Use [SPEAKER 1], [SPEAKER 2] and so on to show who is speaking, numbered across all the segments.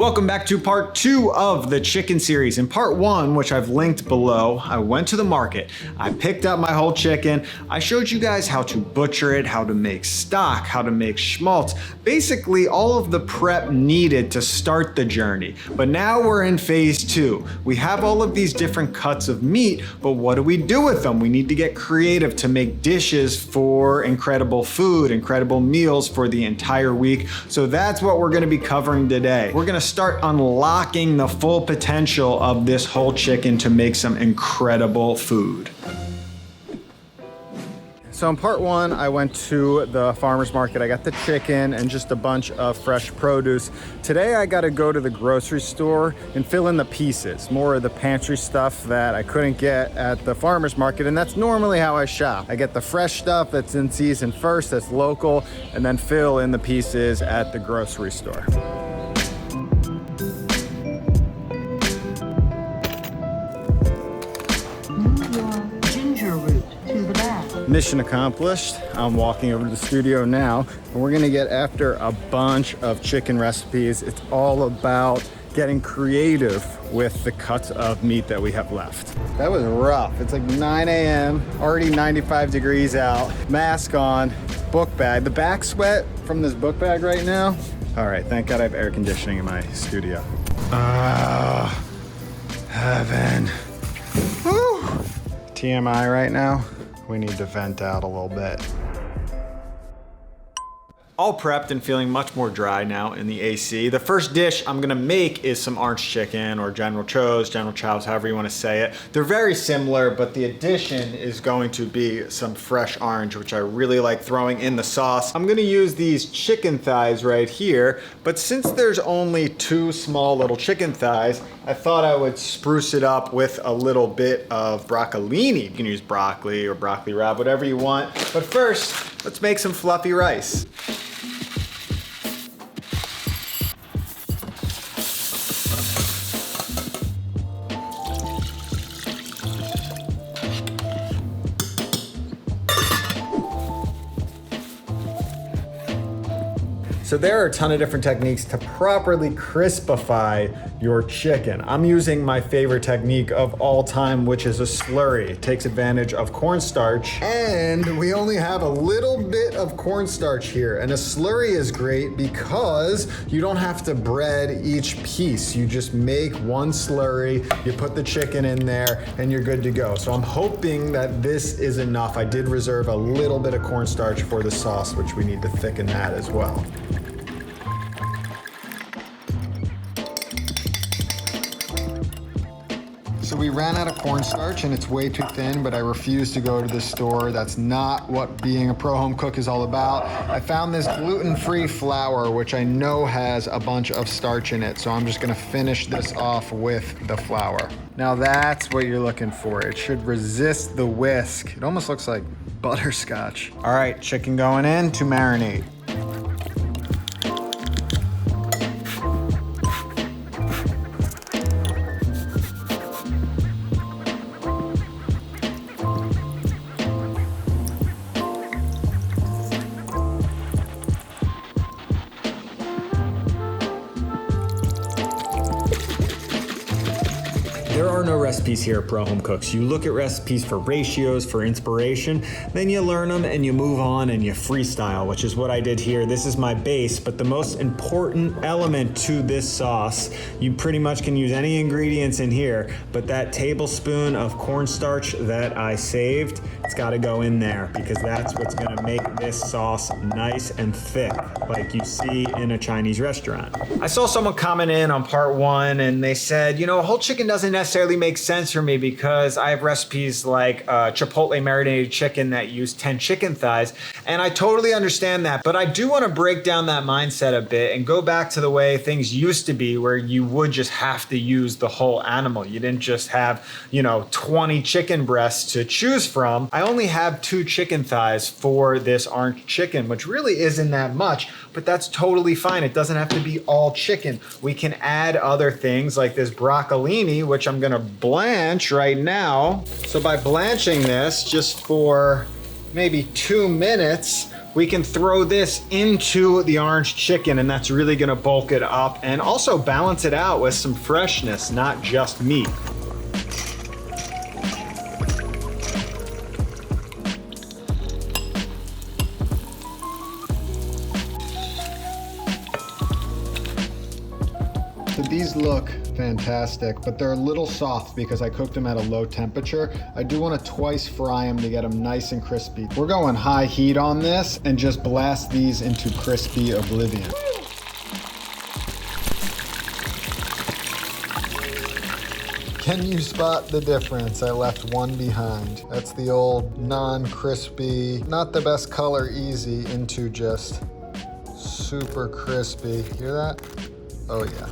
[SPEAKER 1] Welcome back to part 2 of the chicken series. In part 1, which I've linked below, I went to the market, I picked up my whole chicken, I showed you guys how to butcher it, how to make stock, how to make schmaltz, basically all of the prep needed to start the journey. But now we're in phase 2. We have all of these different cuts of meat, but what do we do with them? We need to get creative to make dishes for incredible food, incredible meals for the entire week. So that's what we're gonna be covering today. We're gonna start unlocking the full potential of this whole chicken to make some incredible food. So in part 1, I went to the farmer's market. I got the chicken and just a bunch of fresh produce. Today I gotta go to the grocery store and fill in the pieces, more of the pantry stuff that I couldn't get at the farmer's market, and that's normally how I shop. I get the fresh stuff that's in season first, that's local, and then fill in the pieces at the grocery store. Mission accomplished. I'm walking over to the studio now, and we're gonna get after a bunch of chicken recipes. It's all about getting creative with the cuts of meat that we have left. That was rough. It's like 9 a.m., already 95 degrees out, mask on, book bag. The back sweat from this book bag right now. All right, thank God I have air conditioning in my studio. Heaven. Woo! TMI right now. We need to vent out a little bit. All prepped and feeling much more dry now in the AC. The first dish I'm gonna make is some orange chicken or General Chow's, however you wanna say it. They're very similar, but the addition is going to be some fresh orange, which I really like throwing in the sauce. I'm gonna use these chicken thighs right here, but since there's only 2 small little chicken thighs, I thought I would spruce it up with a little bit of broccolini. You can use broccoli or broccoli rabe, whatever you want. But first, let's make some fluffy rice. So there are a ton of different techniques to properly crispify your chicken. I'm using my favorite technique of all time, which is a slurry. It takes advantage of cornstarch, and we only have a little bit of cornstarch here. And a slurry is great because you don't have to bread each piece. You just make one slurry, you put the chicken in there, and you're good to go. So I'm hoping that this is enough. I did reserve a little bit of cornstarch for the sauce, which we need to thicken that as well. So we ran out of cornstarch and it's way too thin, but I refuse to go to the store. That's not what being a pro home cook is all about. I found this gluten-free flour, which I know has a bunch of starch in it. So I'm just gonna finish this off with the flour. Now that's what you're looking for. It should resist the whisk. It almost looks like butterscotch. All right, chicken going in to marinate. There are no recipes here at Pro Home Cooks. You look at recipes for ratios, for inspiration, then you learn them and you move on and you freestyle, which is what I did here. This is my base, but the most important element to this sauce, you pretty much can use any ingredients in here, but that tablespoon of cornstarch that I saved, it's gotta go in there because that's what's gonna make this sauce nice and thick, like you see in a Chinese restaurant. I saw someone comment in on part 1 and they said, you know, whole chicken doesn't necessarily make sense for me because I have recipes like Chipotle marinated chicken that use 10 chicken thighs, and I totally understand that, but I do want to break down that mindset a bit and go back to the way things used to be where you would just have to use the whole animal. You didn't just have, 20 chicken breasts to choose from. I only have 2 chicken thighs for this orange chicken, which really isn't that much, but that's totally fine. It doesn't have to be all chicken. We can add other things like this broccolini, which I'm gonna blanch right now. So by blanching this just for maybe 2 minutes, We can throw this into the orange chicken, and that's really gonna bulk it up and also balance it out with some freshness, not just meat.
[SPEAKER 2] So these look fantastic, but they're a little soft because I cooked them at a low temperature. I do want to twice fry them to get them nice and crispy. We're going high heat on this and just blast these into crispy oblivion. Can you spot the difference? I left one behind. That's the old non-crispy, not the best color easy into just super crispy. Hear that? Oh yeah.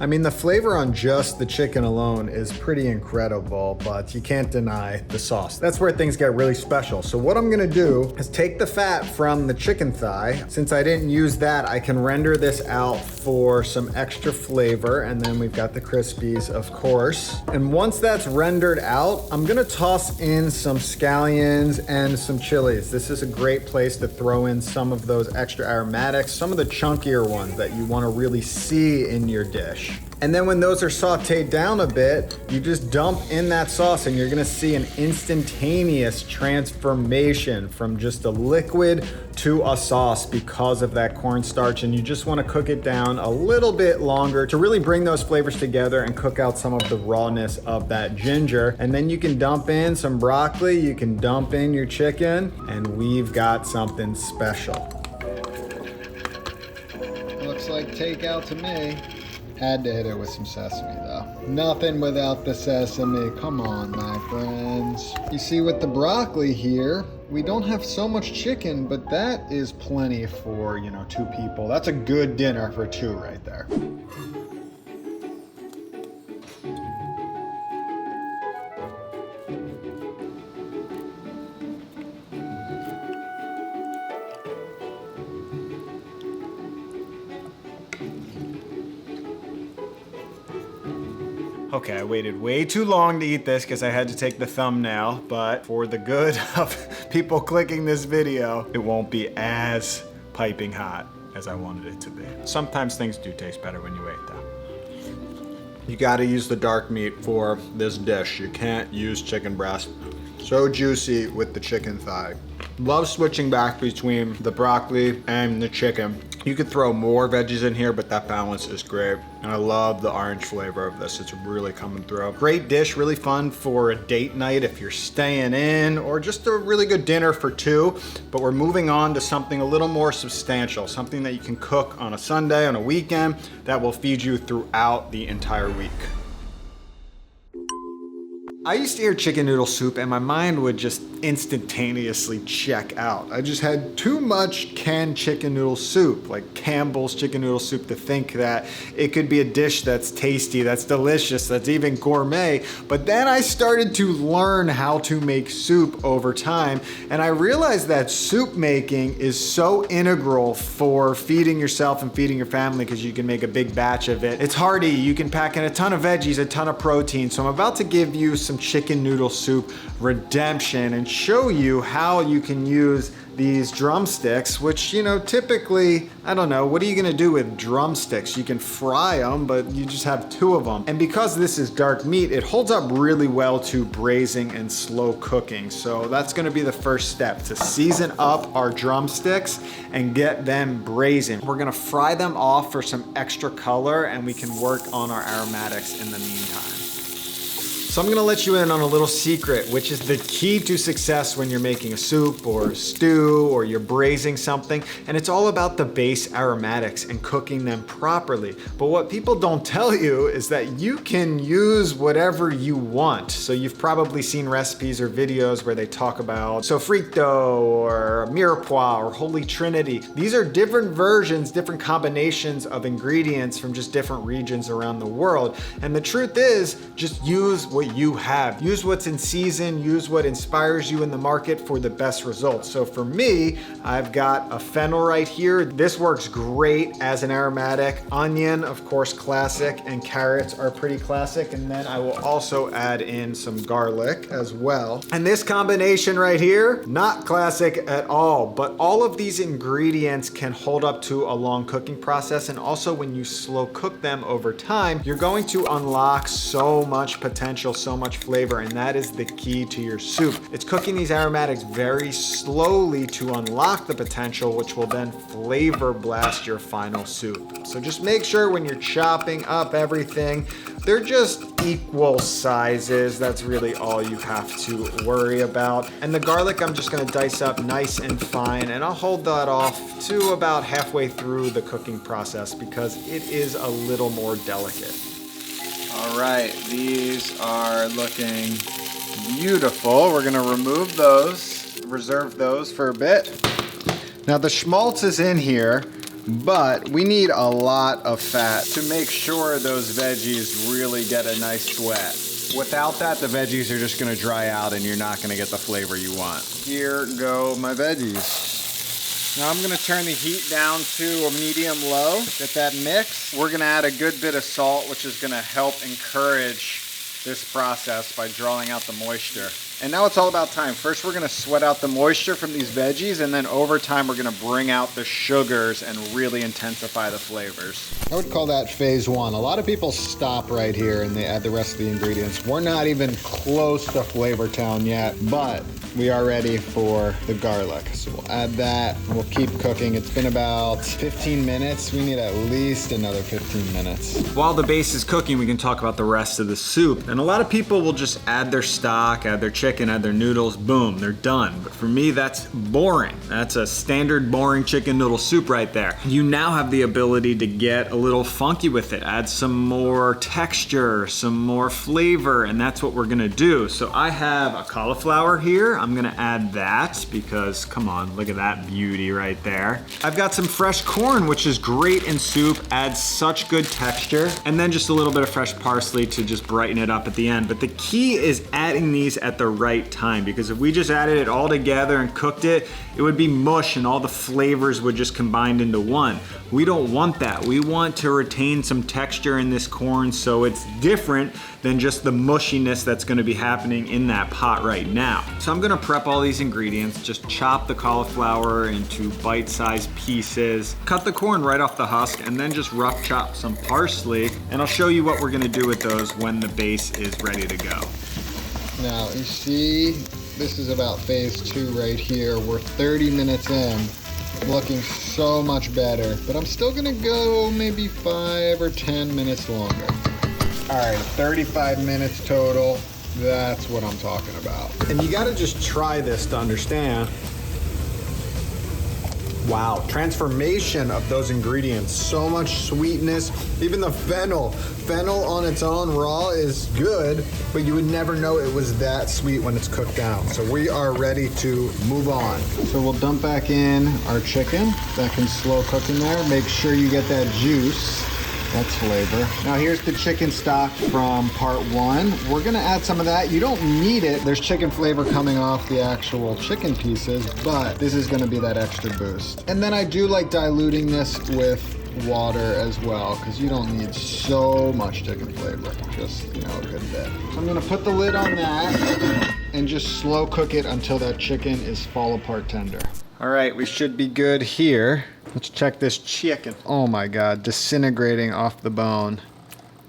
[SPEAKER 1] I mean, the flavor on just the chicken alone is pretty incredible, but you can't deny the sauce. That's where things get really special. So what I'm gonna do is take the fat from the chicken thigh. Since I didn't use that, I can render this out for some extra flavor, and then we've got the crispies, of course. And once that's rendered out, I'm gonna toss in some scallions and some chilies. This is a great place to throw in some of those extra aromatics, some of the chunkier ones that you wanna really see in your dish. And then when those are sauteed down a bit, you just dump in that sauce and you're gonna see an instantaneous transformation from just a liquid to a sauce because of that cornstarch. And you just wanna cook it down a little bit longer to really bring those flavors together and cook out some of the rawness of that ginger. And then you can dump in some broccoli, you can dump in your chicken, and we've got something special.
[SPEAKER 2] Looks like takeout to me. Had to hit it with some sesame though. Nothing without the sesame. Come on, my friends. You see, with the broccoli here, we don't have so much chicken, but that is plenty for, 2 people. That's a good dinner for 2 right there.
[SPEAKER 1] Okay, I waited way too long to eat this because I had to take the thumbnail, but for the good of people clicking this video, it won't be as piping hot as I wanted it to be. Sometimes things do taste better when you wait though. You gotta use the dark meat for this dish. You can't use chicken breast. So juicy with the chicken thigh. Love switching back between the broccoli and the chicken. You could throw more veggies in here, but that balance is great. And I love the orange flavor of this. It's really coming through. Great dish, really fun for a date night if you're staying in, or just a really good dinner for 2. But we're moving on to something a little more substantial, something that you can cook on a Sunday, on a weekend, that will feed you throughout the entire week. I used to hear chicken noodle soup and my mind would just instantaneously check out. I just had too much canned chicken noodle soup, like Campbell's chicken noodle soup, to think that it could be a dish that's tasty, that's delicious, that's even gourmet. But then I started to learn how to make soup over time, and I realized that soup making is so integral for feeding yourself and feeding your family because you can make a big batch of it. It's hearty, you can pack in a ton of veggies, a ton of protein. So I'm about to give you some chicken noodle soup redemption and show you how you can use these drumsticks, which, typically, I don't know, what are you gonna do with drumsticks? You can fry them, but you just have 2 of them. And because this is dark meat, it holds up really well to braising and slow cooking. So that's gonna be the first step, to season up our drumsticks and get them braising. We're gonna fry them off for some extra color, and we can work on our aromatics in the meantime. So I'm gonna let you in on a little secret, which is the key to success when you're making a soup or a stew or you're braising something, and it's all about the base aromatics and cooking them properly. But what people don't tell you is that you can use whatever you want. So you've probably seen recipes or videos where they talk about sofrito or mirepoix or Holy Trinity. These are different versions, different combinations of ingredients from just different regions around the world. And the truth is, just use what what you have. Use what's in season, use what inspires you in the market for the best results. So for me, I've got a fennel right here. This works great as an aromatic. Onion, of course, classic, and carrots are pretty classic. And then I will also add in some garlic as well. And this combination right here, not classic at all, but all of these ingredients can hold up to a long cooking process. And also when you slow cook them over time, you're going to unlock so much potential, so much flavor, and that is the key to your soup. It's cooking these aromatics very slowly to unlock the potential, which will then flavor blast your final soup. So just make sure when you're chopping up everything, they're just equal sizes. That's really all you have to worry about. And the garlic, I'm just gonna dice up nice and fine, and I'll hold that off to about halfway through the cooking process because it is a little more delicate. All right, these are looking beautiful. We're gonna remove those, reserve those for a bit. Now the schmaltz is in here, but we need a lot of fat to make sure those veggies really get a nice sweat. Without that, the veggies are just gonna dry out and you're not gonna get the flavor you want. Here go my veggies. Now I'm gonna turn the heat down to a medium low. Get that mix. We're gonna add a good bit of salt, which is gonna help encourage this process by drawing out the moisture. And now it's all about time. First, we're gonna sweat out the moisture from these veggies, and then over time, we're gonna bring out the sugars and really intensify the flavors. I would call that phase one. A lot of people stop right here and they add the rest of the ingredients. We're not even close to Flavor Town yet, but we are ready for the garlic. So we'll add that, and we'll keep cooking. It's been about 15 minutes. We need at least another 15 minutes. While the base is cooking, we can talk about the rest of the soup. And a lot of people will just add their stock, add their chicken, add their noodles, boom, they're done. But for me, that's boring. That's a standard boring chicken noodle soup right there. You now have the ability to get a little funky with it, add some more texture, some more flavor, and that's what we're gonna do. So I have a cauliflower here. I'm gonna add that because, come on, look at that beauty right there. I've got some fresh corn, which is great in soup, adds such good texture, and then just a little bit of fresh parsley to just brighten it up at the end. But the key is adding these at the right time, because if we just added it all together and cooked it, it would be mush and all the flavors would just combine into one. We don't want that. We want to retain some texture in this corn so it's different than just the mushiness that's gonna be happening in that pot right now. So I'm gonna prep all these ingredients, just chop the cauliflower into bite-sized pieces, cut the corn right off the husk, and then just rough chop some parsley, and I'll show you what we're gonna do with those when the base is ready to go. Now, you see, this is about phase two right here. We're 30 minutes in, looking so much better, but I'm still gonna go maybe 5 or 10 minutes longer. All right, 35 minutes total. That's what I'm talking about. And you gotta just try this to understand. Wow, transformation of those ingredients. So much sweetness, even the fennel. Fennel on its own raw is good, but you would never know it was that sweet when it's cooked down. So we are ready to move on. So we'll dump back in our chicken. That can slow cook in there. Make sure you get that juice. That's flavor. Now here's the chicken stock from part one. We're gonna add some of that. You don't need it. There's chicken flavor coming off the actual chicken pieces, but this is gonna be that extra boost. And then I do like diluting this with water as well, because you don't need so much chicken flavor, just, you know, a good bit. So I'm gonna put the lid on that and just slow cook it until that chicken is fall apart tender. All right, we should be good here. Let's check this chicken. Oh my God, disintegrating off the bone.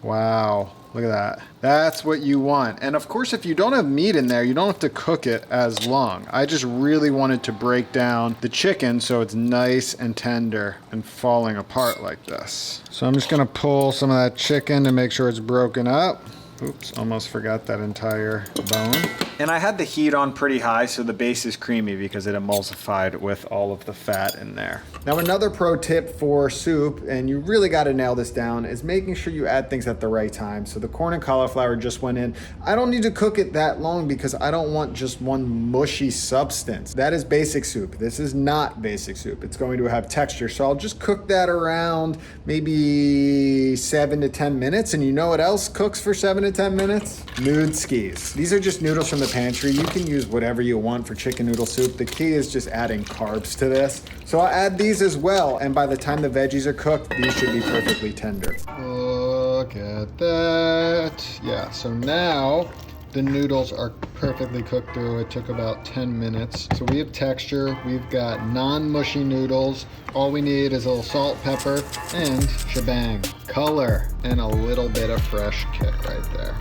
[SPEAKER 1] Wow, look at that. That's what you want. And of course, if you don't have meat in there, you don't have to cook it as long. I just really wanted to break down the chicken so it's nice and tender and falling apart like this. So I'm just gonna pull some of that chicken to make sure it's broken up. Oops, almost forgot that entire bone. And I had the heat on pretty high, so the base is creamy because it emulsified with all of the fat in there. Now, another pro tip for soup, and you really got to nail this down, is making sure you add things at the right time. So the corn and cauliflower just went in. I don't need to cook it that long because I don't want just one mushy substance. That is basic soup. This is not basic soup. It's going to have texture. So I'll just cook that around maybe 7 to 10 minutes. And you know what else cooks for 7 to 10 minutes? Noodle skis. These are just noodles from the pantry. You can use whatever you want for chicken noodle soup. The key is just adding carbs to this. So I'll add these as well, and by the time the veggies are cooked, these should be perfectly tender.
[SPEAKER 2] Look at that. Yeah, so now the noodles are perfectly cooked through. It took about 10 minutes. So we have texture, we've got non-mushy noodles. All we need is a little salt, pepper, and shebang. Color, and a little bit of fresh kick right there.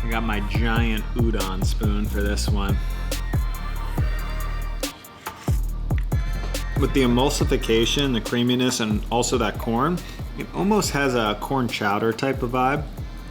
[SPEAKER 1] I got my giant udon spoon for this one. With the emulsification, the creaminess, and also that corn, it almost has a corn chowder type of vibe.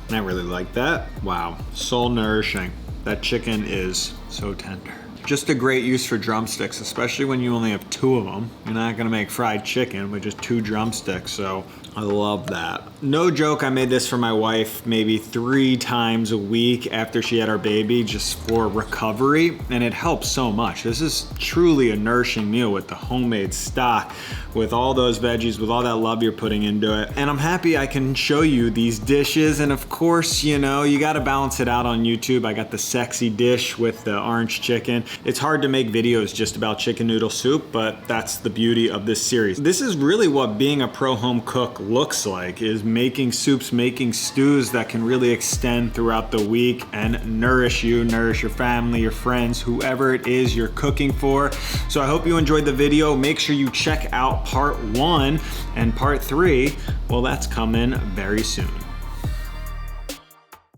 [SPEAKER 1] And I really like that. Wow, soul nourishing. That chicken is so tender. Just a great use for drumsticks, especially when you only have 2 of them. You're not gonna make fried chicken with just 2 drumsticks, so I love that. No joke, I made this for my wife maybe 3 times a week after she had our baby, just for recovery, and it helps so much. This is truly a nourishing meal with the homemade stock, with all those veggies, with all that love you're putting into it. And I'm happy I can show you these dishes, and of course, you know, you gotta balance it out on YouTube. I got the sexy dish with the orange chicken. It's hard to make videos just about chicken noodle soup, but that's the beauty of this series. This is really what being a pro home cook looks like, is making soups, making stews that can really extend throughout the week and nourish you, nourish your family, your friends, whoever it is you're cooking for. So I hope you enjoyed the video. Make sure you check out part 1 and part 3. Well, that's coming very soon.